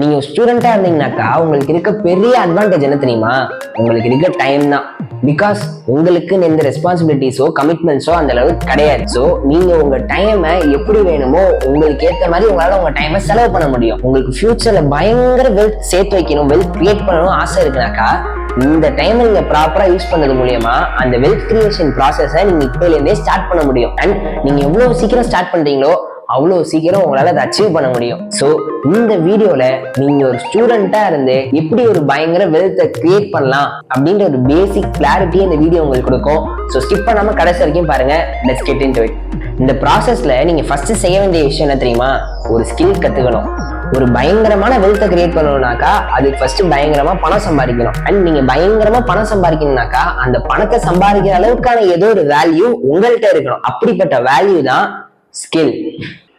நீங்க ஸ்டூடெண்டா இருந்தீங்கன்னாக்கா உங்களுக்கு இருக்க பெரிய அட்வான்டேஜ் என்ன தெரியுமா? உங்களுக்கு இருக்க டைம் தான். பிகாஸ் உங்களுக்கு எந்த ரெஸ்பான்சிபிலிட்டிஸோ கமிட்மெண்ட்ஸோ அந்த அளவுக்கு கிடையாது. ஸோ நீங்க உங்க டைமை எப்படி வேணுமோ உங்களுக்கு ஏற்ற மாதிரி உங்களால உங்க டைமை செலவு பண்ண முடியும். உங்களுக்கு ஃபியூச்சர்ல பயங்கர வெல்த் சேர்த்து வைக்கணும், வெல்த் கிரியேட் பண்ணணும் ஆசை இருக்குனாக்கா இந்த டைம் நீங்க ப்ராப்பரா யூஸ் பண்ணது மூலியமா அந்த வெல்த் கிரியேஷன் ப்ராசஸை நீங்க இப்பல இருந்தே ஸ்டார்ட் பண்ண முடியும். அண்ட் நீங்க எவ்வளவு சீக்கிரம் ஸ்டார்ட் பண்றீங்களோ அவ்வளவு சீக்கிரம் உங்களால அதை அச்சீவ் பண்ண முடியும். ஸோ இந்த வீடியோல நீங்க ஒரு ஸ்டூடெண்டா இருந்து எப்படி ஒரு பயங்கர வெல்த்தை கிரியேட் பண்ணலாம் அப்படின்ற ஒரு பேசிக் கிளாரிட்டி இந்த வீடியோ உங்களுக்கு கொடுக்கும். ஸோ ஸ்கிப் பண்ணாம கடைசி வரைக்கும் பாருங்க. Let's get into it. இந்த ப்ராசஸ்ல நீங்க ஃபர்ஸ்ட் செய்ய வேண்டிய விஷயம் என்ன தெரியுமா? ஒரு ஸ்கில் கத்துக்கணும். ஒரு பயங்கரமான வெல்த்தை கிரியேட் பண்ணணும்னாக்கா அதுக்கு ஃபர்ஸ்ட் பயங்கரமா பணம் சம்பாதிக்கணும். அண்ட் நீங்க பயங்கரமா பணம் சம்பாதிக்கணும்னாக்கா அந்த பணத்தை சம்பாதிக்கிற அளவுக்கான ஏதோ ஒரு வேல்யூ உங்கள்கிட்ட இருக்கணும். அப்படிப்பட்ட வேல்யூ தான் ஸ்கில்.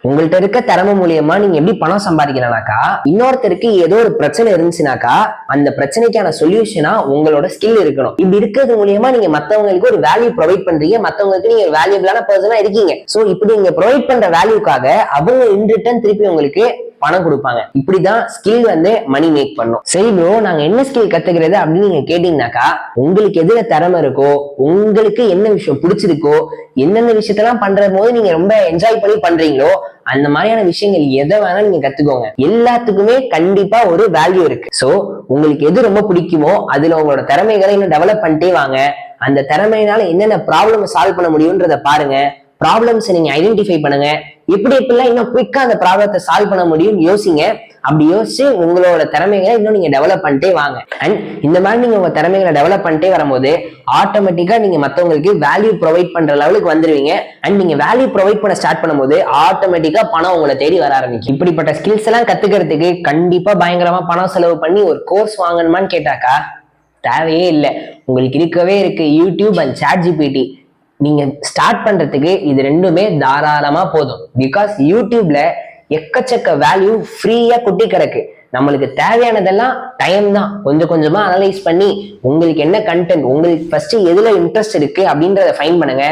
உங்கள்கிட்ட இருக்க திறமை மூலியமா நீங்க எப்படி பணம் சம்பாதிக்கலாம்னாக்கா, இன்னொருத்தருக்கு ஏதோ ஒரு பிரச்சனை இருந்துச்சுனாக்கா அந்த பிரச்சனைக்கான சொல்யூஷனா உங்களோட ஸ்கில் இருக்கணும். இப்படி இருக்கிறது மூலியமா நீங்க மத்தவங்களுக்கு ஒரு வேல்யூ ப்ரொவைட் பண்றீங்க, மத்தவங்களுக்கு நீங்க வேல்யூபிளான பர்சனா இருக்கீங்க. சோ இப்படி நீங்க ப்ரொவைட் பண்ற வேல்யூக்காக அவங்க இன் ரிட்டர்ன் திருப்பி உங்களுக்கு பணம் கொடுப்பாங்க. இப்படிதான் ஸ்கில் மணி மேக் பண்ணும். சரி ப்ரோ, நாங்க என்ன ஸ்கில் கத்துக்கிறது அப்படின்னு நீங்க கேட்டீங்கன்னாக்கா, உங்களுக்கு எதுல திறமை இருக்கோ, உங்களுக்கு என்ன விஷயம் பிடிச்சிருக்கோ, எந்தெந்த விஷயத்தெல்லாம் பண்ற போது நீங்க ரொம்ப என்ஜாய் பண்ணி பண்றீங்களோ அந்த மாதிரியான விஷயங்கள் எதை வேணா நீங்க கத்துக்கோங்க. எல்லாத்துக்குமே கண்டிப்பா ஒரு வேல்யூ இருக்கு. சோ உங்களுக்கு எது ரொம்ப பிடிக்குமோ அதுல உங்களோட திறமைகளை இன்னும் டெவலப் பண்ணிட்டே வாங்க. அந்த திறமையினால என்னென்ன ப்ராப்ளம் சால்வ் பண்ண முடியும்ன்றத பாருங்க. ப்ராப்ளம்ஸ் நீங்க ஐடென்டிஃபை பண்ணுங்க. எப்படி எப்படிலாம் இன்னும் குயிக்கா அந்த ப்ராப்ளத்தை சால்வ் பண்ண முடியும் யோசிங்க. அப்படி யோசிச்சு உங்களோட திறமைகளை இன்னும் நீங்க டெவலப் பண்ணிட்டே வாங்க. அண்ட் இந்த மாதிரி நீங்க உங்க திறமைகளை டெவலப் பண்ணிட்டே வரும்போது ஆட்டோமேட்டிக்கா நீங்க மத்தவங்களுக்கு வேல்யூ ப்ரொவைட் பண்ற லெவலுக்கு வந்துருவீங்க. அண்ட் நீங்க வேல்யூ ப்ரொவைட் பண்ண ஸ்டார்ட் பண்ணும்போது ஆட்டோமேட்டிக்கா பணம் உங்களை தேடி வர ஆரம்பிக்கும். இப்படிப்பட்ட ஸ்கில்ஸ் எல்லாம் கத்துக்கிறதுக்கு கண்டிப்பா பயங்கரமா பணம் செலவு பண்ணி ஒரு கோர்ஸ் வாங்கணுமான்னு கேட்டாக்கா தேவையே இல்லை. உங்களுக்கு இருக்கவே இருக்கு யூடியூப் அண்ட் ChatGPT. நீங்க ஸ்டார்ட் பண்றதுக்கு இது ரெண்டுமே தாராளமா போதும். பிகாஸ் யூடியூப்ல எக்கச்சக்க வேல்யூ ஃப்ரீயா குட்டி கிடக்கு. நம்மளுக்கு தேவையானதெல்லாம் டைம் தான். கொஞ்சம் கொஞ்சமா அனலைஸ் பண்ணி உங்களுக்கு என்ன கண்டென்ட், உங்களுக்கு ஃபர்ஸ்ட் எதுல இன்ட்ரெஸ்ட் இருக்கு அப்படின்றத ஃபைன் பண்ணுங்க.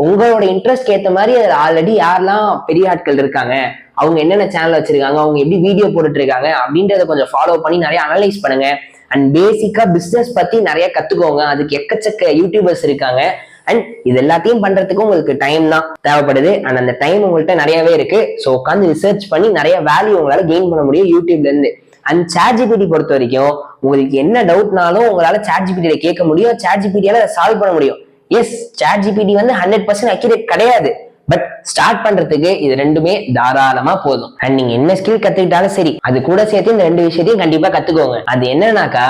உங்களோட இன்ட்ரெஸ்ட் ஏற்ற மாதிரி அதுல ஆல்ரெடி யாரெல்லாம் பெரிய ஆட்கள் இருக்காங்க, அவங்க என்னென்ன சேனல் வச்சிருக்காங்க, அவங்க எப்படி வீடியோ போட்டுட்டு இருக்காங்க அப்படின்றத கொஞ்சம் ஃபாலோ பண்ணி நிறைய அனலைஸ் பண்ணுங்க. அண்ட் பேசிக்கா பிசினஸ் பத்தி நிறைய கத்துக்கோங்க. அதுக்கு எக்கச்சக்க யூடியூபர்ஸ் இருக்காங்க. அண்ட் இது எல்லாத்தையும் பண்றதுக்கு உங்களுக்கு டைம் தான் தேவைப்படுது. அண்ட் அந்த டைம் உங்கள்கிட்ட நிறையவே இருக்கு. ஸோ உட்காந்து ரிசர்ச் பண்ணி நிறைய வேல்யூ உங்களால கெயின் பண்ண முடியும் யூடியூப்ல இருந்து. அண்ட் ChatGPT பொறுத்த வரைக்கும் உங்களுக்கு என்ன டவுட்னாலும் உங்களால ChatGPT கேட்க முடியும். ChatGPT-யால அதை சால்வ் பண்ண முடியும். எஸ், ChatGPT 100% அக்யூரேட் கிடையாது. பட் ஸ்டார்ட் பண்றதுக்கு இது ரெண்டுமே தாராளமா போதும். அண்ட் நீங்க என்ன ஸ்கில் கத்துக்கிட்டாலும் சரி, அது கூட சேர்த்து இந்த ரெண்டு விஷயத்தையும் கண்டிப்பா கத்துக்கோங்க. அது என்னன்னாக்கா,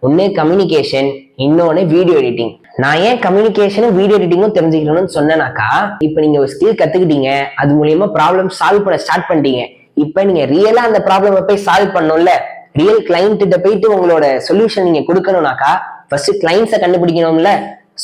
ஒன்னு கம்யூனிகேஷன், இன்னொன்னு வீடியோ எடிட்டிங். நான் ஏன் கம்யூனிகேஷனும் வீடியோ எடிட்டிங்கும் தெரிஞ்சுக்கணும்னு சொன்னேனாக்கா, இப்ப நீங்க ஒரு ஸ்கில் கத்துக்கிட்டீங்க, அது மூலியமா ப்ராப்ளம் சால்வ் பண்ண ஸ்டார்ட் பண்ணிட்டீங்க. இப்ப நீங்க ரியலா அந்த ப்ராப்ளம் போய் சால்வ் பண்ணணும்ல, ரியல் கிளைண்ட் கிட்ட போயிட்டு உங்களோட சொல்யூஷன் நீங்க கொடுக்கணும்னாக்கா ஃபர்ஸ்ட் கிளைண்ட்ஸை கண்டுபிடிக்கணும்ல.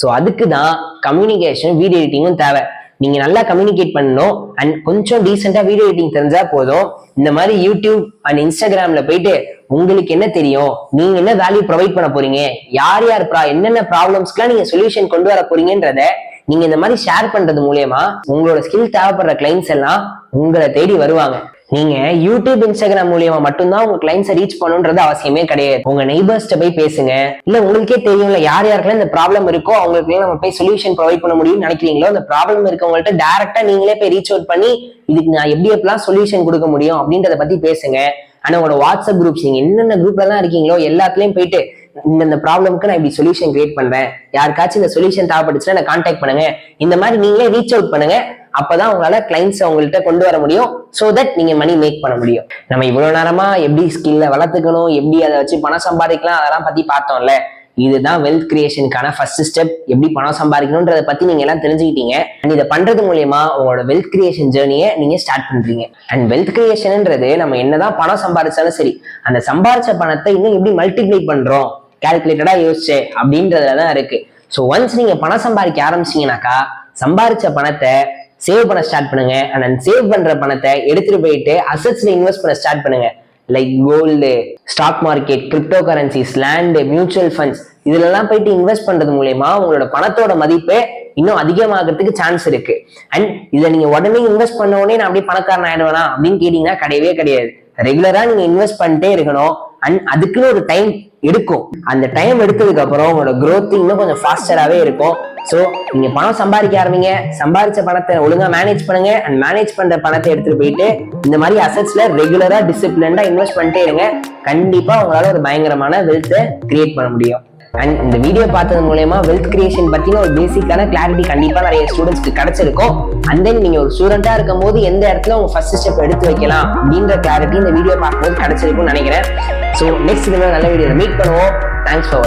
ஸோ அதுக்கு தான் கம்யூனிகேஷன் வீடியோ எடிட்டிங்கும் தேவை. நீங்க நல்லா கம்யூனிகேட் பண்ணணும். அண்ட் கொஞ்சம் டீசெண்டா வீடியோ எடிட்டிங் தெரிஞ்சா போதும். இந்த மாதிரி யூடியூப் அண்ட் இன்ஸ்டாகிராம்ல போயிட்டு உங்களுக்கு என்ன தெரியும், நீங்க என்ன வேல்யூ ப்ரொவைட் பண்ண போறீங்க, யார் யார் என்னென்ன ப்ராப்ளம்ஸ்க்குலாம் நீங்க சொல்யூஷன் கொண்டு வர போறீங்கன்றத நீங்க இந்த மாதிரி ஷேர் பண்றது மூலியமா உங்களோட ஸ்கில் தேவைப்படுற கிளைண்ட்ஸ் எல்லாம் உங்களை தேடி வருவாங்க. நீங்க யூடியூப் இன்ஸ்டாகிராம் மூலியமா மட்டும்தான் உங்க கிளைண்ட்ஸை ரீச் பண்ணணும்ன்றது அவசியமே கிடையாது. உங்க நெய்பர்ஸ்ட போய் பேசுங்க. இல்ல உங்களுக்கே தெரியும்ல யார் யாருக்கெல்லாம் இந்த ப்ராப்ளம் இருக்கோ அவங்களுக்கு நம்ம போய் சொல்யூஷன் ப்ரொவைட் பண்ண முடியும்னு நினைக்கிறீங்களோ, அந்த ப்ராப்ளம் இருக்கவங்கள்ட்ட டைரக்டா நீங்களே போய் ரீச் அவுட் பண்ணி இதுக்கு நான் எப்படி எப்படிலாம் சொல்யூஷன் கொடுக்க முடியும் அப்படின்றத பத்தி பேசுங்க. ஆனா உங்களோட வாட்ஸ்அப் குரூப்ஸ், நீங்க என்னென்ன குரூப்ல எல்லாம் இருக்கீங்களோ எல்லாத்துலயும் போயிட்டு இந்த ப்ராப்ளம்க்கு நான் இப்படி சொல்யூஷன் கிரியேட் பண்றேன், யாருக்காச்சும் இந்த சொல்யூஷன் தேவைப்பட்டுச்சுன்னா நான் கான்டாக்ட் பண்ணுங்க. இந்த மாதிரி நீங்களே ரீச் அவுட் பண்ணுங்க. அப்பதான் உங்களால கிளைண்ட்ஸ் உங்கள்கிட்ட கொண்டு வர முடியும். சோ தட் நீங்க மணி மேக் பண்ண முடியும். நம்ம இவ்வளவு நேரமா எப்படி ஸ்கில்ல வளர்த்துக்கணும், எப்படி அதை வச்சு பணம் சம்பாதிக்கலாம் அதெல்லாம் பத்தி பார்த்தோம்ல. இதுதான் வெல்த் கிரியேஷனுக்கான ஃபர்ஸ்ட் ஸ்டெப். எப்படி பணம் சம்பாதிக்கணும்ன்றத பத்தி நீங்க எல்லாம் தெரிஞ்சுக்கிட்டீங்க. அண்ட் இதை பண்றது மூலியமா உங்களோட வெல்த் கிரியேஷன் ஜேர்னியை நீங்க ஸ்டார்ட் பண்றீங்க. அண்ட் வெல்த் கிரியேஷன்ன்றது நம்ம என்னதான் பணம் சம்பாதிச்சாலும் சரி, அந்த சம்பாதிச்ச பணத்தை இன்னும் எப்படி மல்டிப்ளை பண்றோம் கால்குலேட்டடா யோசிச்சு அப்படின்றதுலதான் இருக்கு. ஸோ ஒன்ஸ் நீங்க பணம் சம்பாதிக்க ஆரம்பிச்சீங்கன்னாக்கா சம்பாதிச்ச பணத்தை சேவ் பண்ண ஸ்டார்ட் பண்ணுங்க. அண்ட் சேவ் பண்ற பணத்தை எடுத்துட்டு போயிட்டு அசெட்ஸ்ல இன்வெஸ்ட் பண்ண ஸ்டார்ட் பண்ணுங்க. Like gold, stock market, crypto currencies, land, mutual funds, இதுலலாம் போயிட்டு இன்வெஸ்ட் பண்றது மூலயமா உங்களோட பணத்தோட மதிப்பு இன்னும் அதிகமாகிறதுக்கு சான்ஸ் இருக்கு. அண்ட் இதை நீங்க உடனே இன்வெஸ்ட் பண்ண உடனே நான் அப்படியே பணக்காரன் ஆயிடுவேனா அப்படின்னு கேட்டீங்கன்னா கிடையவே கிடையாது. ரெகுலரா நீங்க இன்வெஸ்ட் பண்ணிட்டே இருக்கணும். அண்ட் அதுக்குன்னு ஒரு டைம் எடுக்கும். அந்த டைம் எடுத்ததுக்கு அப்புறம் உங்களோட growth இன்னும் கொஞ்சம் ஃபாஸ்டராகவே இருக்கும். ஸோ நீங்க பணம் சம்பாதிக்க ஆரம்பிங்க, சம்பாதிச்ச பணத்தை ஒழுங்கா மேனேஜ் பண்ணுங்க. அண்ட் மேனேஜ் பண்ற பணத்தை எடுத்துட்டு போயிட்டு இந்த மாதிரி அசெட்ஸ்ல ரெகுலரா டிசிப்ளின்டா இன்வெஸ்ட் பண்ணிட்டே இருங்க. கண்டிப்பா உங்களால ஒரு பயங்கரமான வெல்த்தை கிரியேட் பண்ண முடியும். அண்ட் இந்த வீடியோ பார்த்தது மூலமா வெல்த் கிரியேஷன் பத்தின ஒரு பேசிக்கான கிளாரிட்டி கண்டிப்பா நிறைய ஸ்டூடெண்ட்ஸ்க்கு கிடைச்சிருக்கும். அண்ட் தென் நீங்க ஒரு ஸ்டூடெண்டா இருக்கும் போது எந்த இடத்துல உங்க ஃபர்ஸ்ட் ஸ்டெப் எடுத்து வைக்கலாம் அப்படின்ற கிளாரிட்டி இந்த வீடியோ பார்க்கும்போது கிடைச்சிருக்கும்னு நினைக்கிறேன். ஸோ நெக்ஸ்ட் நல்ல வீடியோல மீட் பண்ணுவோம். Thanks for